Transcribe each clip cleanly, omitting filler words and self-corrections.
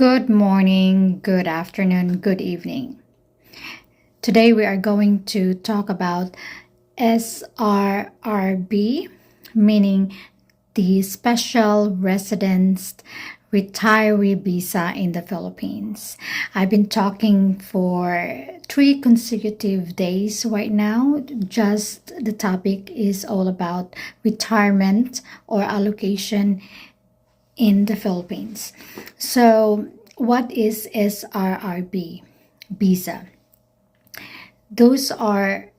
Good morning, good afternoon, good evening. Today we are going to talk about SRRV, meaning the Special Residence Retiree Visa in the Philippines. I've been talking for 3 consecutive days right now. Just the topic is all about retirement or allocation in the Philippines. So, what is SRRB visa? Those are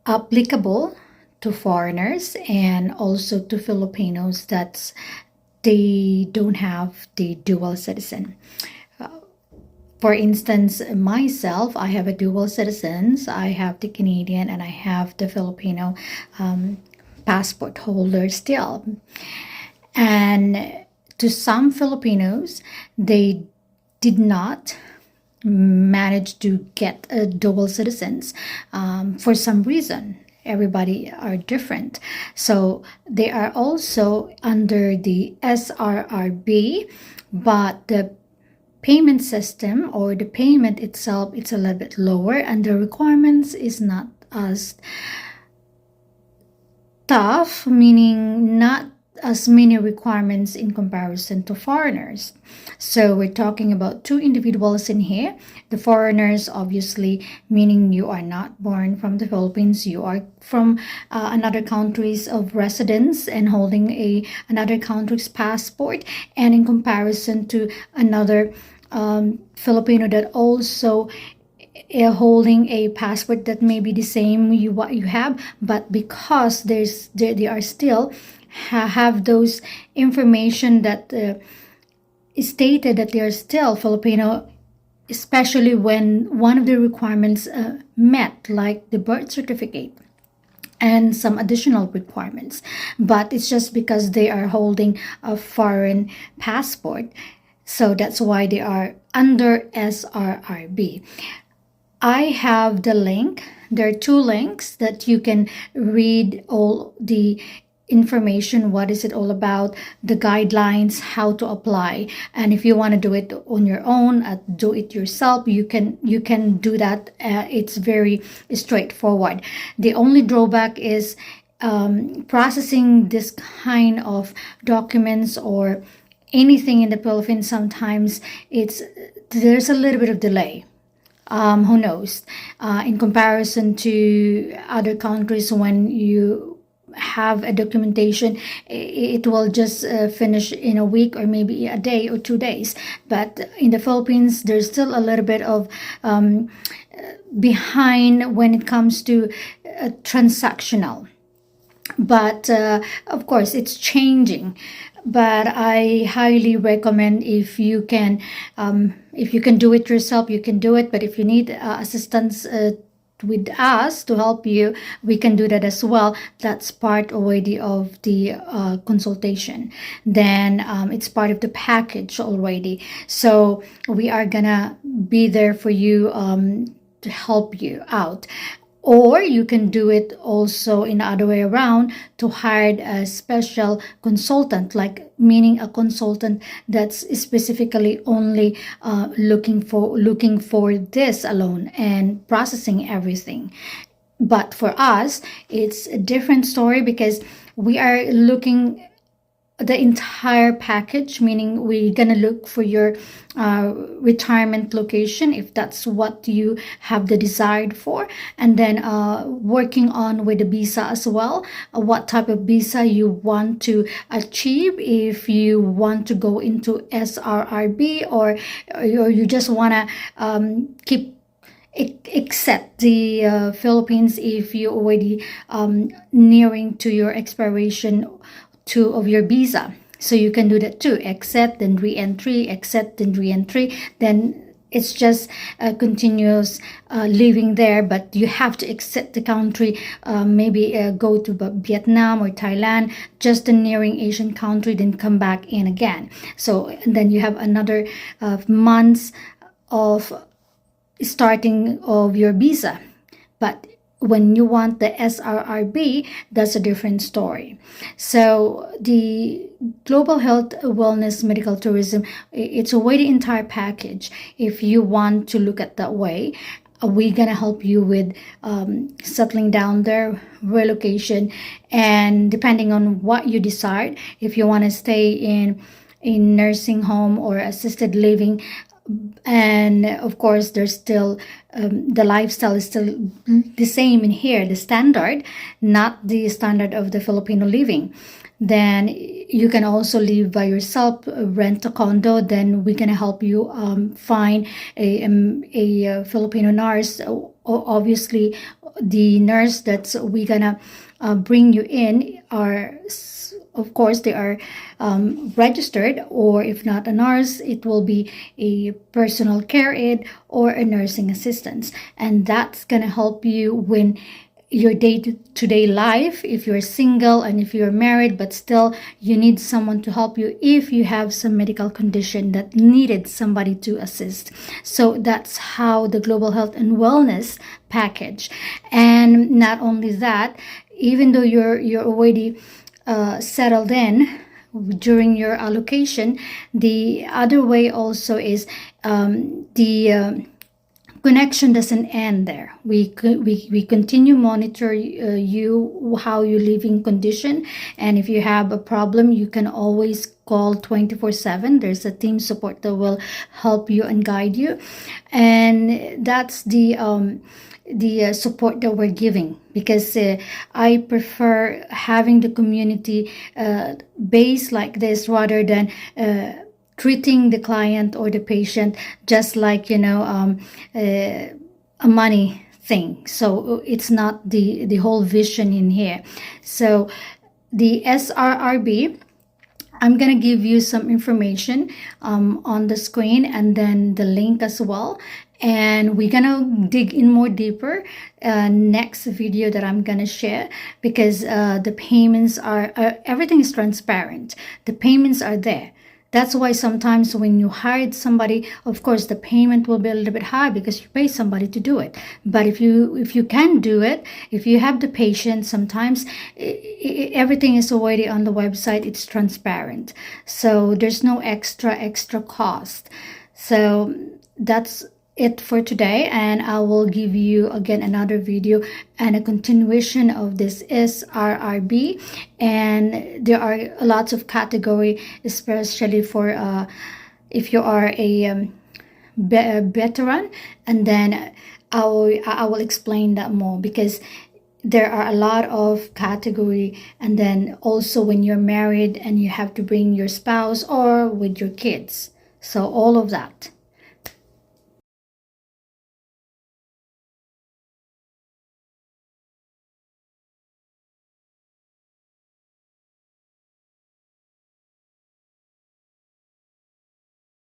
applicable to foreigners and also to Filipinos that they don't have the dual citizen. For instance, myself, I have a dual citizens. I have the Canadian and I have the Filipino passport holder still. And to some Filipinos, they did not manage to get a dual citizens for some reason. Everybody are different. So they are also under the SRRB, but the payment system or the payment itself, it's a little bit lower and the requirements is not as tough, meaning not as many requirements in comparison to foreigners. So we're talking about 2 individuals in here. The foreigners, obviously, meaning you are not born from the Philippines, you are from another country's of residence and holding another country's passport, and in comparison to another Filipino that also holding a passport that may be the same what you have, but because they are still have those information that stated that they are still Filipino, especially when one of the requirements met, like the birth certificate and some additional requirements. But it's just because they are holding a foreign passport. So that's why they are under SRRB. I have the link. There are 2 links that you can read all the information, what is it all about, the guidelines, how to apply. And if you want to do it on your own, do it yourself, you can do that. It's very straightforward. The only drawback is processing this kind of documents or anything in the Philippines. Sometimes there's a little bit of delay. Who knows, in comparison to other countries, when you have a documentation, it will just finish in a week or maybe a day or 2 days. But in the Philippines, there's still a little bit of behind when it comes to transactional. But of course, it's changing. But I highly recommend if you can do it yourself, you can do it. But if you need assistance with us to help you, we can do that as well. That's part already of the consultation. Then it's part of the package already. So we are gonna be there for you to help you out. Or you can do it also in the other way around, to hire a special consultant, like meaning a consultant that's specifically only looking for this alone and processing everything. But for us, it's a different story because we are looking the entire package, meaning we're gonna look for your retirement location if that's what you have the desire for, and then working on with the visa as well, what type of visa you want to achieve, if you want to go into SRRB or you just want to keep except the Philippines if you already nearing to your expiration of your visa. So you can do that too, accept then re-entry, accept then re-entry. Then it's just continuous living there, but you have to exit the country, maybe go to Vietnam or Thailand, just a nearing Asian country, then come back in again. So then you have another months of starting of your visa. But when you want the SRRB, that's a different story. So the global health, wellness, medical tourism, it's a way the entire package. If you want to look at that way, we're gonna help you with settling down there, relocation, and depending on what you decide, if you want to stay in nursing home or assisted living, and of course there's still the lifestyle is still the same in here, the standard, not the standard of the Filipino living, then you can also live by yourself, rent a condo. Then we're gonna help you find a Filipino nurse. Obviously the nurse that's we gonna bring you in are, of course, they are registered, or if not a nurse, it will be a personal care aide or a nursing assistant. And that's going to help you when your day-to-day life, if you're single and if you're married, but still you need someone to help you if you have some medical condition that needed somebody to assist. So that's how the global health and wellness package. And not only that, even though you're already settled in during your allocation, the other way also is the connection doesn't end there. We continue monitor you, how you living condition, and if you have a problem, you can always call 24/7. There's a team support that will help you and guide you, and that's the support that we're giving, because I prefer having the community base like this rather than treating the client or the patient just like a money thing. So it's not the whole vision in here. So the SRRB, I'm gonna give you some information on the screen and then the link as well, and we're gonna dig in more deeper next video that I'm gonna share, because the payments are everything is transparent. The payments are there. That's why sometimes when you hired somebody, of course the payment will be a little bit high because you pay somebody to do it. But if you can do it, if you have the patience, sometimes everything is already on the website. It's transparent, so there's no extra cost. So that's it for today, and I will give you again another video and a continuation of this SRRB. And there are lots of category, especially for if you are a veteran, and then I will explain that more, because there are a lot of category, and then also when you're married and you have to bring your spouse or with your kids, so all of that.